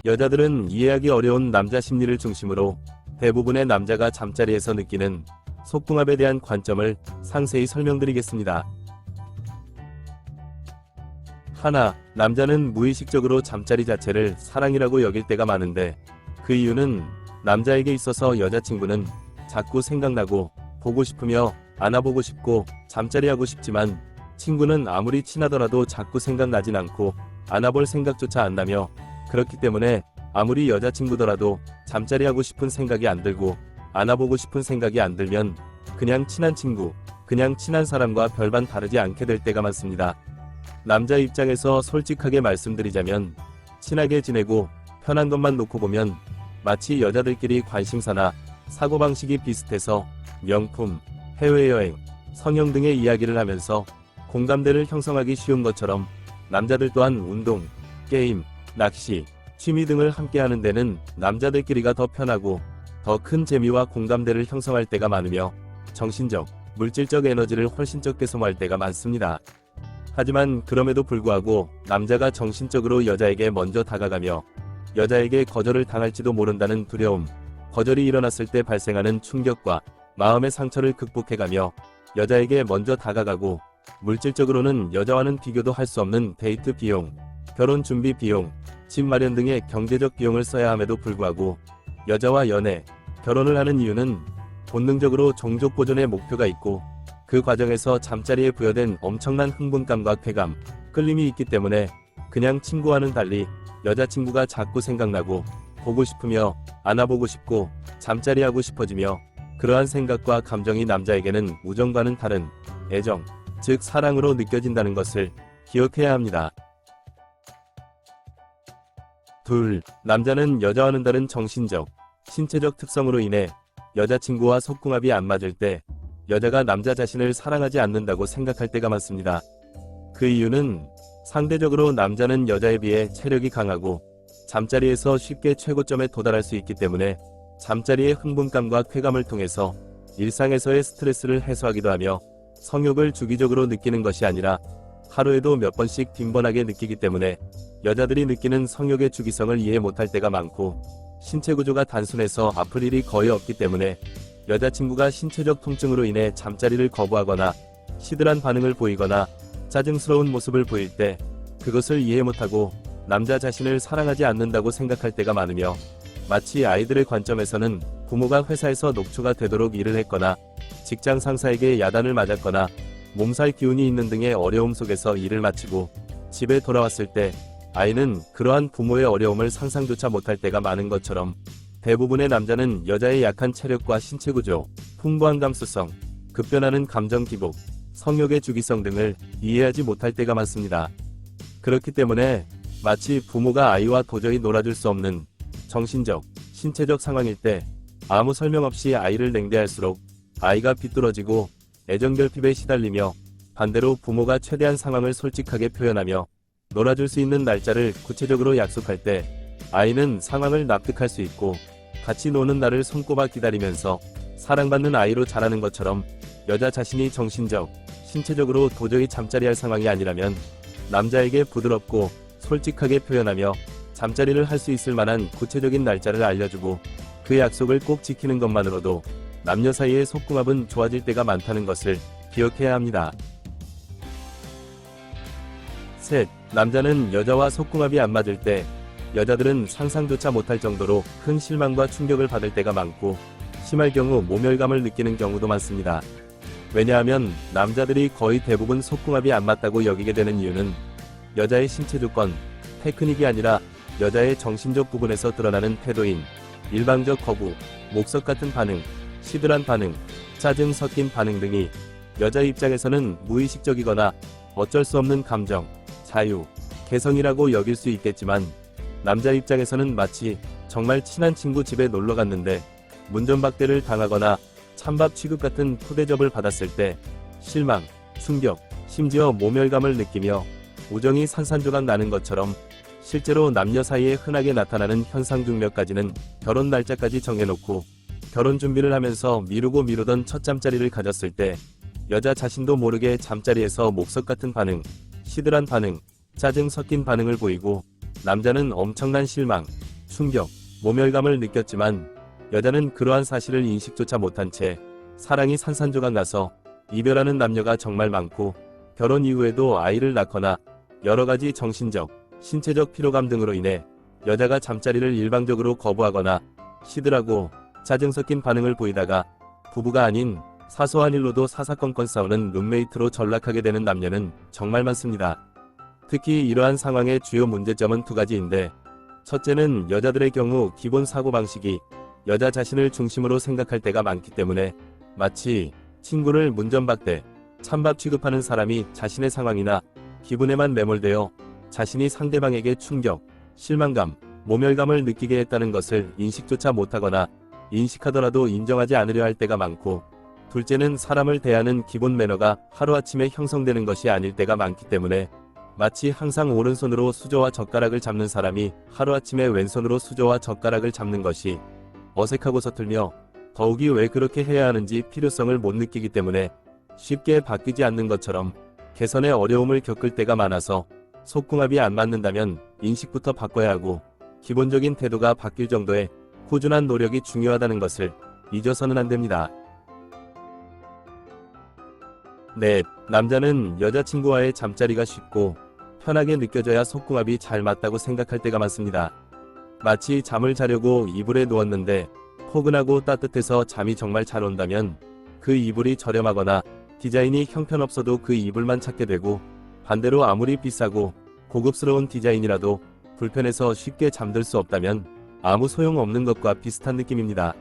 여자들은 이해하기 어려운 남자 심리를 중심으로 대부분의 남자가 잠자리에서 느끼는 속궁합에 대한 관점을 상세히 설명드리겠습니다. 하나, 남자는 무의식적으로 잠자리 자체를 사랑이라고 여길 때가 많은데 그 이유는 남자에게 있어서 여자친구는 자꾸 생각나고 보고 싶으며 안아보고 싶고 잠자리하고 싶지만 친구는 아무리 친하더라도 자꾸 생각나진 않고 안아볼 생각조차 안 나며 그렇기 때문에 아무리 여자친구더라도 잠자리하고 싶은 생각이 안 들고 안아보고 싶은 생각이 안 들면 그냥 친한 친구, 그냥 친한 사람과 별반 다르지 않게 될 때가 많습니다. 남자 입장에서 솔직하게 말씀드리자면 친하게 지내고 편한 것만 놓고 보면 마치 여자들끼리 관심사나 사고방식이 비슷해서 명품, 해외여행, 성형 등의 이야기를 하면서 공감대를 형성하기 쉬운 것처럼 남자들 또한 운동, 게임, 낚시, 취미 등을 함께 하는 데는 남자들끼리가 더 편하고 더 큰 재미와 공감대를 형성할 때가 많으며 정신적, 물질적 에너지를 훨씬 적게 소모할 때가 많습니다. 하지만 그럼에도 불구하고 남자가 정신적으로 여자에게 먼저 다가가며 여자에게 거절을 당할지도 모른다는 두려움, 거절이 일어났을 때 발생하는 충격과 마음의 상처를 극복해가며 여자에게 먼저 다가가고 물질적으로는 여자와는 비교도 할 수 없는 데이트 비용, 결혼 준비 비용, 집 마련 등의 경제적 비용을 써야 함에도 불구하고 여자와 연애, 결혼을 하는 이유는 본능적으로 종족 보존의 목표가 있고 그 과정에서 잠자리에 부여된 엄청난 흥분감과 쾌감, 끌림이 있기 때문에 그냥 친구와는 달리 여자친구가 자꾸 생각나고 보고 싶으며 안아보고 싶고 잠자리하고 싶어지며 그러한 생각과 감정이 남자에게는 우정과는 다른 애정, 즉 사랑으로 느껴진다는 것을 기억해야 합니다. 둘, 남자는 여자와는 다른 정신적, 신체적 특성으로 인해 여자친구와 속궁합이 안 맞을 때 여자가 남자 자신을 사랑하지 않는다고 생각할 때가 많습니다. 그 이유는 상대적으로 남자는 여자에 비해 체력이 강하고 잠자리에서 쉽게 최고점에 도달할 수 있기 때문에 잠자리의 흥분감과 쾌감을 통해서 일상에서의 스트레스를 해소하기도 하며 성욕을 주기적으로 느끼는 것이 아니라 하루에도 몇 번씩 빈번하게 느끼기 때문에 여자들이 느끼는 성욕의 주기성을 이해 못할 때가 많고 신체 구조가 단순해서 아플 일이 거의 없기 때문에 여자친구가 신체적 통증으로 인해 잠자리를 거부하거나 시들한 반응을 보이거나 짜증스러운 모습을 보일 때 그것을 이해 못하고 남자 자신을 사랑하지 않는다고 생각할 때가 많으며 마치 아이들의 관점에서는 부모가 회사에서 녹초가 되도록 일을 했거나 직장 상사에게 야단을 맞았거나 몸살 기운이 있는 등의 어려움 속에서 일을 마치고 집에 돌아왔을 때 아이는 그러한 부모의 어려움을 상상조차 못할 때가 많은 것처럼 대부분의 남자는 여자의 약한 체력과 신체 구조, 풍부한 감수성, 급변하는 감정 기복, 성욕의 주기성 등을 이해하지 못할 때가 많습니다. 그렇기 때문에 마치 부모가 아이와 도저히 놀아줄 수 없는 정신적, 신체적 상황일 때 아무 설명 없이 아이를 냉대할수록 아이가 비뚤어지고 애정결핍에 시달리며 반대로 부모가 최대한 상황을 솔직하게 표현하며 놀아줄 수 있는 날짜를 구체적으로 약속할 때 아이는 상황을 납득할 수 있고 같이 노는 날을 손꼽아 기다리면서 사랑받는 아이로 자라는 것처럼 여자 자신이 정신적, 신체적으로 도저히 잠자리할 상황이 아니라면 남자에게 부드럽고 솔직하게 표현하며 잠자리를 할 수 있을 만한 구체적인 날짜를 알려주고 그 약속을 꼭 지키는 것만으로도 남녀 사이의 속궁합은 좋아질 때가 많다는 것을 기억해야 합니다. 셋, 남자는 여자와 속궁합이 안 맞을 때 여자들은 상상조차 못할 정도로 큰 실망과 충격을 받을 때가 많고 심할 경우 모멸감을 느끼는 경우도 많습니다. 왜냐하면 남자들이 거의 대부분 속궁합이 안 맞다고 여기게 되는 이유는 여자의 신체 조건, 테크닉이 아니라 여자의 정신적 부분에서 드러나는 태도인 일방적 거부, 목석 같은 반응, 시들한 반응, 짜증 섞인 반응 등이 여자 입장에서는 무의식적이거나 어쩔 수 없는 감정, 자유, 개성이라고 여길 수 있겠지만 남자 입장에서는 마치 정말 친한 친구 집에 놀러 갔는데 문전박대를 당하거나 찬밥 취급 같은 푸대접을 받았을 때 실망, 충격, 심지어 모멸감을 느끼며 우정이 산산조각 나는 것처럼 실제로 남녀 사이에 흔하게 나타나는 현상 중 몇 가지는 결혼 날짜까지 정해놓고 결혼 준비를 하면서 미루고 미루던 첫 잠자리를 가졌을 때 여자 자신도 모르게 잠자리에서 목석 같은 반응, 시들한 반응, 짜증 섞인 반응을 보이고 남자는 엄청난 실망, 충격, 모멸감을 느꼈지만 여자는 그러한 사실을 인식조차 못한 채 사랑이 산산조각 나서 이별하는 남녀가 정말 많고 결혼 이후에도 아이를 낳거나 여러가지 정신적, 신체적 피로감 등으로 인해 여자가 잠자리를 일방적으로 거부하거나 시들하고 짜증 섞인 반응을 보이다가 부부가 아닌 사소한 일로도 사사건건 싸우는 룸메이트로 전락하게 되는 남녀는 정말 많습니다. 특히 이러한 상황의 주요 문제점은 두 가지인데, 첫째는 여자들의 경우 기본 사고방식이 여자 자신을 중심으로 생각할 때가 많기 때문에 마치 친구를 문전박대, 찬밥 취급하는 사람이 자신의 상황이나 기분에만 매몰되어 자신이 상대방에게 충격, 실망감, 모멸감을 느끼게 했다는 것을 인식조차 못하거나 인식하더라도 인정하지 않으려 할 때가 많고, 둘째는 사람을 대하는 기본 매너가 하루아침에 형성되는 것이 아닐 때가 많기 때문에 마치 항상 오른손으로 수저와 젓가락을 잡는 사람이 하루아침에 왼손으로 수저와 젓가락을 잡는 것이 어색하고 서툴며 더욱이 왜 그렇게 해야 하는지 필요성을 못 느끼기 때문에 쉽게 바뀌지 않는 것처럼 개선의 어려움을 겪을 때가 많아서 속궁합이 안 맞는다면 인식부터 바꿔야 하고 기본적인 태도가 바뀔 정도의 꾸준한 노력이 중요하다는 것을 잊어서는 안 됩니다. 네, 남자는 여자친구와의 잠자리가 쉽고 편하게 느껴져야 속궁합이 잘 맞다고 생각할 때가 많습니다. 마치 잠을 자려고 이불에 누웠는데 포근하고 따뜻해서 잠이 정말 잘 온다면 그 이불이 저렴하거나 디자인이 형편없어도 그 이불만 찾게 되고, 반대로 아무리 비싸고 고급스러운 디자인이라도 불편해서 쉽게 잠들 수 없다면 아무 소용없는 것과 비슷한 느낌입니다.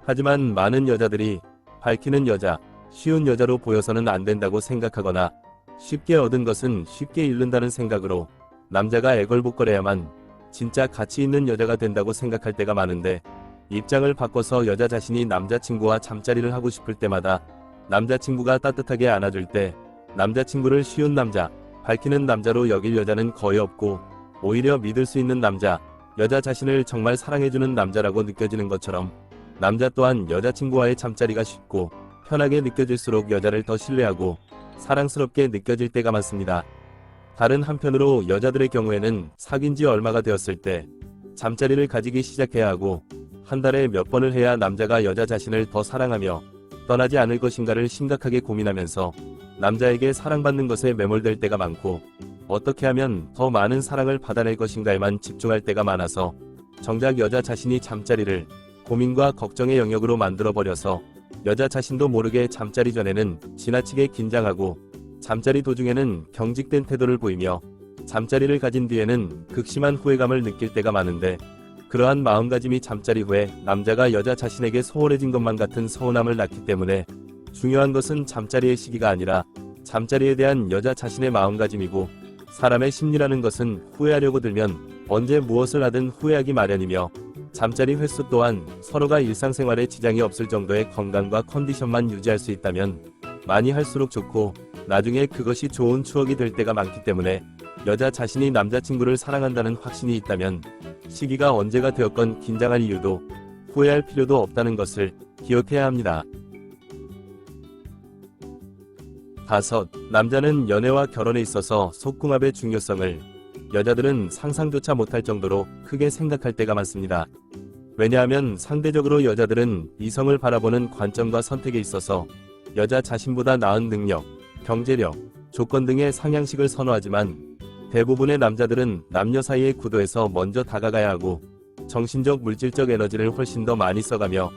하지만 많은 여자들이 밝히는 여자, 쉬운 여자로 보여서는 안 된다고 생각하거나 쉽게 얻은 것은 쉽게 잃는다는 생각으로 남자가 애걸복걸해야만 진짜 가치 있는 여자가 된다고 생각할 때가 많은데, 입장을 바꿔서 여자 자신이 남자친구와 잠자리를 하고 싶을 때마다 남자친구가 따뜻하게 안아줄 때 남자친구를 쉬운 남자, 밝히는 남자로 여길 여자는 거의 없고, 오히려 믿을 수 있는 남자, 여자 자신을 정말 사랑해주는 남자라고 느껴지는 것처럼 남자 또한 여자친구와의 잠자리가 쉽고 편하게 느껴질수록 여자를 더 신뢰하고 사랑스럽게 느껴질 때가 많습니다. 다른 한편으로 여자들의 경우에는 사귄 지 얼마가 되었을 때 잠자리를 가지기 시작해야 하고, 한 달에 몇 번을 해야 남자가 여자 자신을 더 사랑하며 떠나지 않을 것인가를 심각하게 고민하면서 남자에게 사랑받는 것에 매몰될 때가 많고, 어떻게 하면 더 많은 사랑을 받아낼 것인가에만 집중할 때가 많아서 정작 여자 자신이 잠자리를 고민과 걱정의 영역으로 만들어버려서 여자 자신도 모르게 잠자리 전에는 지나치게 긴장하고 잠자리 도중에는 경직된 태도를 보이며 잠자리를 가진 뒤에는 극심한 후회감을 느낄 때가 많은데, 그러한 마음가짐이 잠자리 후에 남자가 여자 자신에게 소홀해진 것만 같은 서운함을 낳기 때문에 중요한 것은 잠자리의 시기가 아니라 잠자리에 대한 여자 자신의 마음가짐이고, 사람의 심리라는 것은 후회하려고 들면 언제 무엇을 하든 후회하기 마련이며, 잠자리 횟수 또한 서로가 일상생활에 지장이 없을 정도의 건강과 컨디션만 유지할 수 있다면 많이 할수록 좋고, 나중에 그것이 좋은 추억이 될 때가 많기 때문에 여자 자신이 남자친구를 사랑한다는 확신이 있다면 시기가 언제가 되었건 긴장할 이유도 후회할 필요도 없다는 것을 기억해야 합니다. 5. 남자는 연애와 결혼에 있어서 속궁합의 중요성을 여자들은 상상조차 못할 정도로 크게 생각할 때가 많습니다. 왜냐하면 상대적으로 여자들은 이성을 바라보는 관점과 선택에 있어서 여자 자신보다 나은 능력, 경제력, 조건 등의 상향식을 선호하지만, 대부분의 남자들은 남녀 사이의 구도에서 먼저 다가가야 하고 정신적 물질적 에너지를 훨씬 더 많이 써가며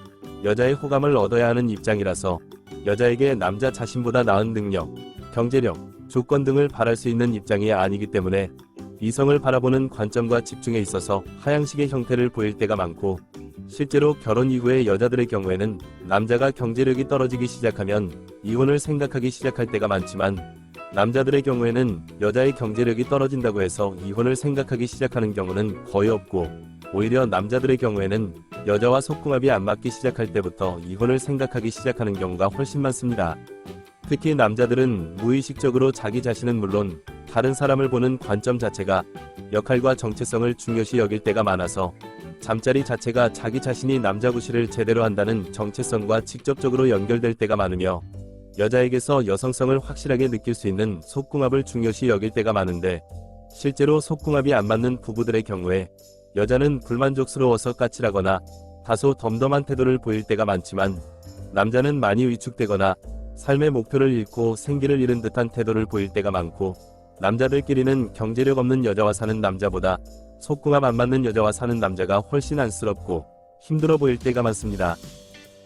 여자의 호감을 얻어야 하는 입장이라서 여자에게 남자 자신보다 나은 능력, 경제력, 조건 등을 바랄 수 있는 입장이 아니기 때문에 이성을 바라보는 관점과 집중에 있어서 하향식의 형태를 보일 때가 많고, 실제로 결혼 이후의 여자들의 경우에는 남자가 경제력이 떨어지기 시작하면 이혼을 생각하기 시작할 때가 많지만, 남자들의 경우에는 여자의 경제력이 떨어진다고 해서 이혼을 생각하기 시작하는 경우는 거의 없고, 오히려 남자들의 경우에는 여자와 속궁합이 안 맞기 시작할 때부터 이혼을 생각하기 시작하는 경우가 훨씬 많습니다. 특히 남자들은 무의식적으로 자기 자신은 물론 다른 사람을 보는 관점 자체가 역할과 정체성을 중요시 여길 때가 많아서 잠자리 자체가 자기 자신이 남자 구실을 제대로 한다는 정체성과 직접적으로 연결될 때가 많으며, 여자에게서 여성성을 확실하게 느낄 수 있는 속궁합을 중요시 여길 때가 많은데, 실제로 속궁합이 안 맞는 부부들의 경우에 여자는 불만족스러워서 까칠하거나 다소 덤덤한 태도를 보일 때가 많지만, 남자는 많이 위축되거나 삶의 목표를 잃고 생기를 잃은 듯한 태도를 보일 때가 많고, 남자들끼리는 경제력 없는 여자와 사는 남자보다 속궁합 안 맞는 여자와 사는 남자가 훨씬 안쓰럽고 힘들어 보일 때가 많습니다.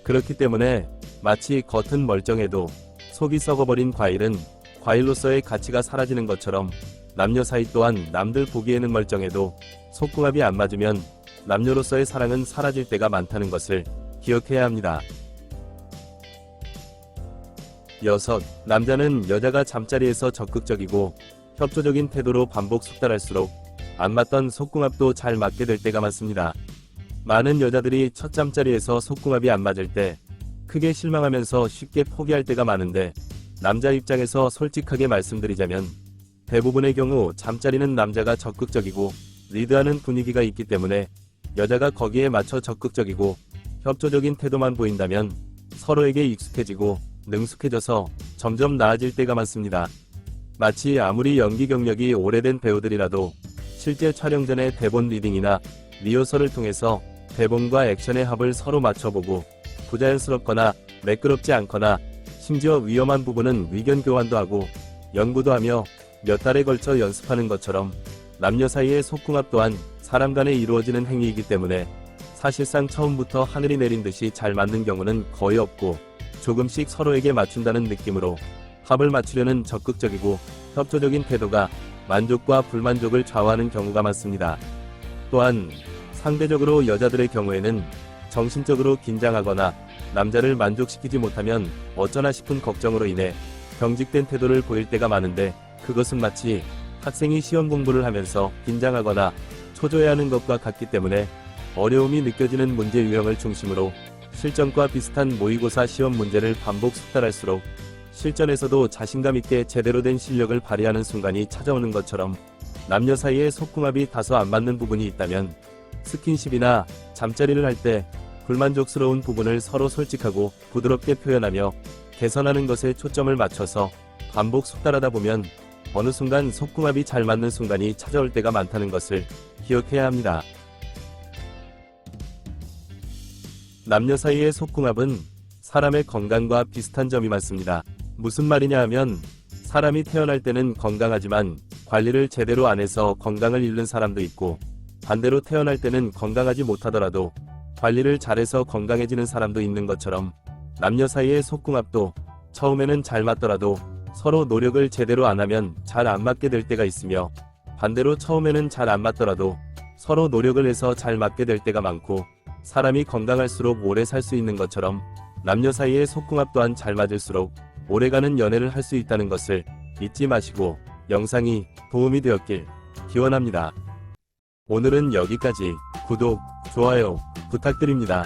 그렇기 때문에 마치 겉은 멀쩡해도 속이 썩어버린 과일은 과일로서의 가치가 사라지는 것처럼, 남녀 사이 또한 남들 보기에는 멀쩡해도 속궁합이 안 맞으면 남녀로서의 사랑은 사라질 때가 많다는 것을 기억해야 합니다. 6. 남자는 여자가 잠자리에서 적극적이고 협조적인 태도로 반복 숙달할수록 안 맞던 속궁합도 잘 맞게 될 때가 많습니다. 많은 여자들이 첫 잠자리에서 속궁합이 안 맞을 때 크게 실망하면서 쉽게 포기할 때가 많은데, 남자 입장에서 솔직하게 말씀드리자면 대부분의 경우 잠자리는 남자가 적극적이고 리드하는 분위기가 있기 때문에 여자가 거기에 맞춰 적극적이고 협조적인 태도만 보인다면 서로에게 익숙해지고 능숙해져서 점점 나아질 때가 많습니다. 마치 아무리 연기 경력이 오래된 배우들이라도 실제 촬영 전에 대본 리딩이나 리허설을 통해서 대본과 액션의 합을 서로 맞춰보고 부자연스럽거나 매끄럽지 않거나 심지어 위험한 부분은 의견 교환도 하고 연구도 하며 몇 달에 걸쳐 연습하는 것처럼, 남녀 사이의 속궁합 또한 사람 간에 이루어지는 행위이기 때문에 사실상 처음부터 하늘이 내린 듯이 잘 맞는 경우는 거의 없고, 조금씩 서로에게 맞춘다는 느낌으로 합을 맞추려는 적극적이고 협조적인 태도가 만족과 불만족을 좌우하는 경우가 많습니다. 또한 상대적으로 여자들의 경우에는 정신적으로 긴장하거나 남자를 만족시키지 못하면 어쩌나 싶은 걱정으로 인해 경직된 태도를 보일 때가 많은데, 그것은 마치 학생이 시험 공부를 하면서 긴장하거나 초조해하는 것과 같기 때문에 어려움이 느껴지는 문제 유형을 중심으로 실전과 비슷한 모의고사 시험 문제를 반복 숙달할수록 실전에서도 자신감 있게 제대로 된 실력을 발휘하는 순간이 찾아오는 것처럼, 남녀 사이의 속궁합이 다소 안 맞는 부분이 있다면 스킨십이나 잠자리를 할 때 불만족스러운 부분을 서로 솔직하고 부드럽게 표현하며 개선하는 것에 초점을 맞춰서 반복 숙달하다 보면 어느 순간 속궁합이 잘 맞는 순간이 찾아올 때가 많다는 것을 기억해야 합니다. 남녀 사이의 속궁합은 사람의 건강과 비슷한 점이 많습니다. 무슨 말이냐 하면, 사람이 태어날 때는 건강하지만 관리를 제대로 안 해서 건강을 잃는 사람도 있고, 반대로 태어날 때는 건강하지 못하더라도 관리를 잘해서 건강해지는 사람도 있는 것처럼, 남녀 사이의 속궁합도 처음에는 잘 맞더라도 서로 노력을 제대로 안 하면 잘 안 맞게 될 때가 있으며, 반대로 처음에는 잘 안 맞더라도 서로 노력을 해서 잘 맞게 될 때가 많고, 사람이 건강할수록 오래 살 수 있는 것처럼 남녀 사이의 속궁합 또한 잘 맞을수록 오래가는 연애를 할 수 있다는 것을 잊지 마시고 영상이 도움이 되었길 기원합니다. 오늘은 여기까지. 구독, 좋아요 부탁드립니다.